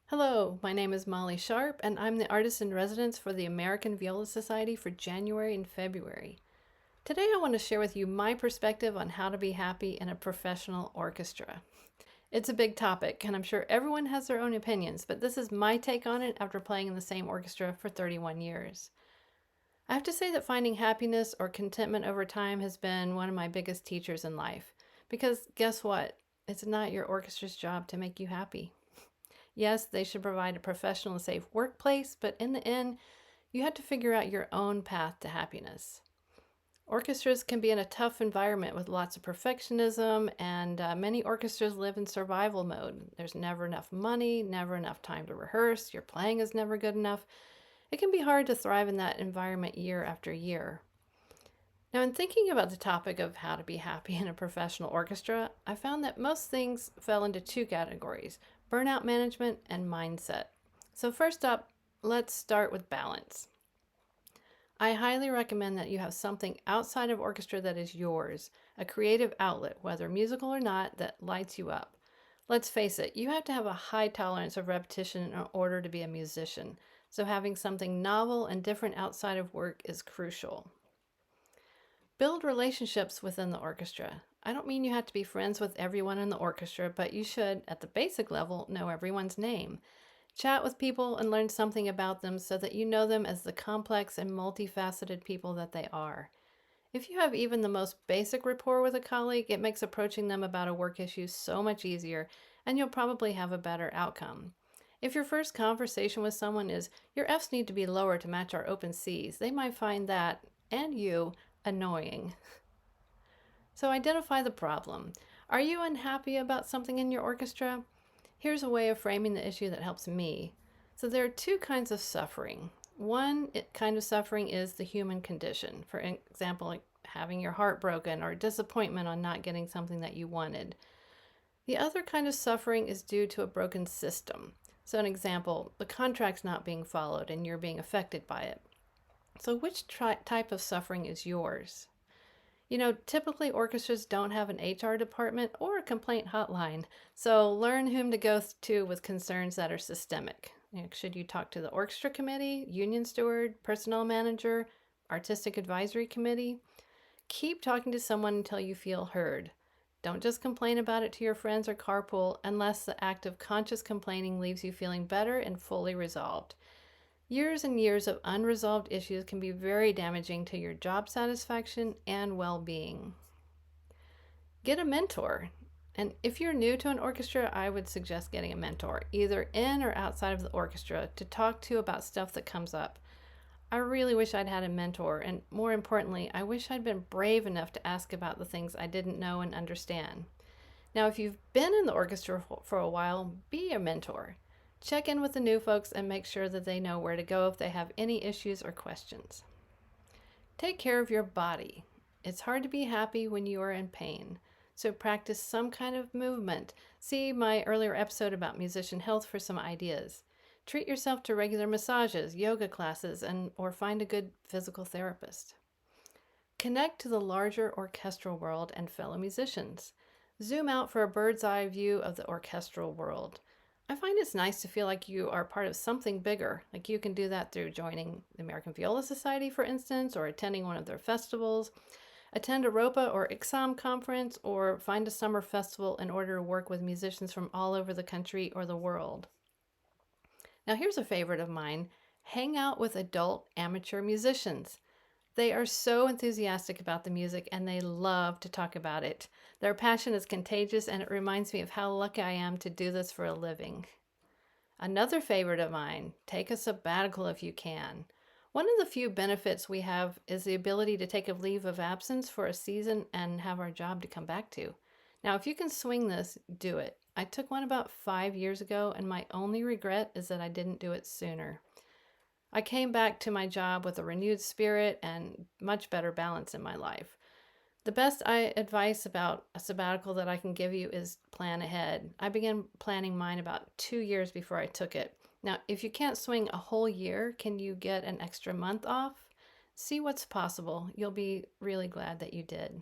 Hello, my name is Molly Sharp, and I'm the artist in residence for the American Viola Society for January and February. Today, I want to share with you my perspective on how to be happy in a professional orchestra. It's a big topic, and I'm sure everyone has their own opinions, but this is my take on it after playing in the same orchestra for 31 years. I have to say that finding happiness or contentment over time has been one of my biggest teachers in life. Because guess what? It's not your orchestra's job to make you happy. Yes, they should provide a professional and safe workplace, but in the end, you have to figure out your own path to happiness. Orchestras can be in a tough environment with lots of perfectionism, and many orchestras live in survival mode. There's never enough money, never enough time to rehearse, your playing is never good enough. It can be hard to thrive in that environment year after year. Now, in thinking about the topic of how to be happy in a professional orchestra, I found that most things fell into two categories: burnout management and mindset. So, first up, let's start with balance. I highly recommend that you have something outside of orchestra that is yours, a creative outlet, whether musical or not, that lights you up. Let's face it, you have to have a high tolerance of repetition in order to be a musician, so having something novel and different outside of work is crucial. Build relationships within the orchestra. I don't mean you have to be friends with everyone in the orchestra, but you should, at the basic level, know everyone's name. Chat with people and learn something about them so that you know them as the complex and multifaceted people that they are. If you have even the most basic rapport with a colleague, it makes approaching them about a work issue so much easier, and you'll probably have a better outcome. If your first conversation with someone is, "Your F's need to be lower to match our open C's," they might find that, and you, annoying. So identify the problem. Are you unhappy about something in your orchestra? Here's a way of framing the issue that helps me. So there are two kinds of suffering. One kind of suffering is the human condition. For example, like having your heart broken or disappointment on not getting something that you wanted. The other kind of suffering is due to a broken system. So an example, the contract's not being followed and you're being affected by it. So which type of suffering is yours? Typically orchestras don't have an HR department or a complaint hotline, so learn whom to go to with concerns that are systemic. Should you talk to the orchestra committee, union steward, personnel manager, artistic advisory committee? Keep talking to someone until you feel heard. Don't just complain about it to your friends or carpool unless the act of conscious complaining leaves you feeling better and fully resolved. Years and years of unresolved issues can be very damaging to your job satisfaction and well being. Get a mentor. And if you're new to an orchestra, I would suggest getting a mentor, either in or outside of the orchestra, to talk to about stuff that comes up. I really wish I'd had a mentor, and more importantly, I wish I'd been brave enough to ask about the things I didn't know and understand. Now, if you've been in the orchestra for a while, be a mentor. Check in with the new folks and make sure that they know where to go if they have any issues or questions. Take care of your body. It's hard to be happy when you are in pain, so practice some kind of movement. See my earlier episode about musician health for some ideas. Treat yourself to regular massages, yoga classes, or find a good physical therapist. Connect to the larger orchestral world and fellow musicians. Zoom out for a bird's eye view of the orchestral world. I find it's nice to feel like you are part of something bigger. Like you can do that through joining the American Viola Society, for instance, or attending one of their festivals. Attend a ROPA or ICSOM conference, or find a summer festival in order to work with musicians from all over the country or the world. Now, here's a favorite of mine: hang out with adult amateur musicians. They are so enthusiastic about the music and they love to talk about it. Their passion is contagious and it reminds me of how lucky I am to do this for a living. Another favorite of mine: take a sabbatical if you can. One of the few benefits we have is the ability to take a leave of absence for a season and have our job to come back to. Now, if you can swing this, do it. I took one about 5 years ago, and my only regret is that I didn't do it sooner. I came back to my job with a renewed spirit and much better balance in my life. The best advice about a sabbatical that I can give you is plan ahead. I began planning mine about 2 years before I took it. Now, if you can't swing a whole year, can you get an extra month off? See what's possible. You'll be really glad that you did.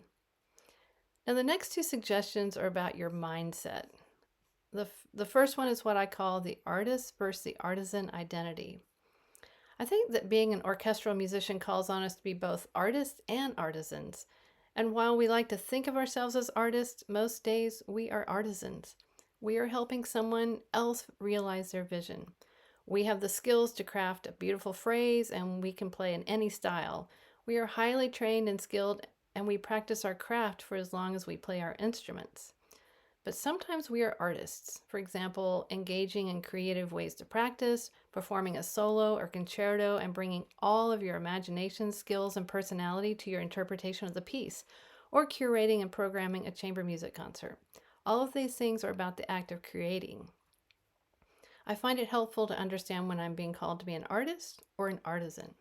Now, the next two suggestions are about your mindset. The first one is what I call the artist versus the artisan identity. I think that being an orchestral musician calls on us to be both artists and artisans. And while we like to think of ourselves as artists, most days we are artisans. We are helping someone else realize their vision. We have the skills to craft a beautiful phrase, and we can play in any style. We are highly trained and skilled, and we practice our craft for as long as we play our instruments. But sometimes we are artists, for example, engaging in creative ways to practice, performing a solo or concerto, and bringing all of your imagination, skills, and personality to your interpretation of the piece, or curating and programming a chamber music concert. All of these things are about the act of creating. I find it helpful to understand when I'm being called to be an artist or an artisan.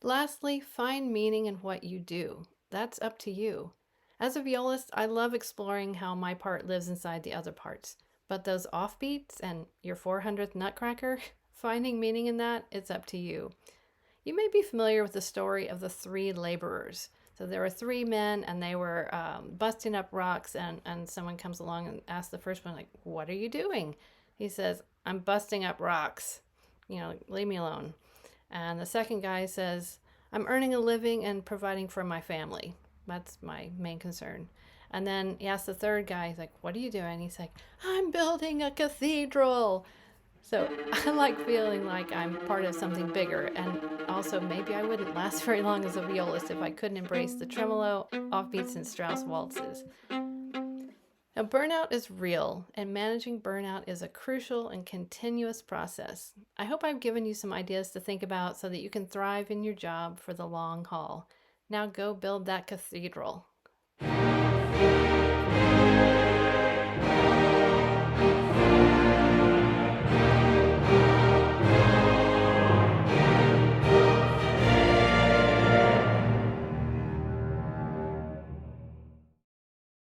Lastly, find meaning in what you do. That's up to you. As a violist, I love exploring how my part lives inside the other parts. But those offbeats and your 400th nutcracker, finding meaning in that, it's up to you. You may be familiar with the story of the three laborers. So there were three men, and they were busting up rocks, and someone comes along and asks the first one, like, what are you doing? He says, I'm busting up rocks. Leave me alone. And the second guy says, I'm earning a living and providing for my family. That's my main concern. And then he asks the third guy, he's like, what are you doing? He's like, I'm building a cathedral. So I like feeling like I'm part of something bigger. And also, maybe I wouldn't last very long as a violist if I couldn't embrace the tremolo, offbeats, and Strauss waltzes. Now, burnout is real, and managing burnout is a crucial and continuous process. I hope I've given you some ideas to think about so that you can thrive in your job for the long haul. Now go build that cathedral.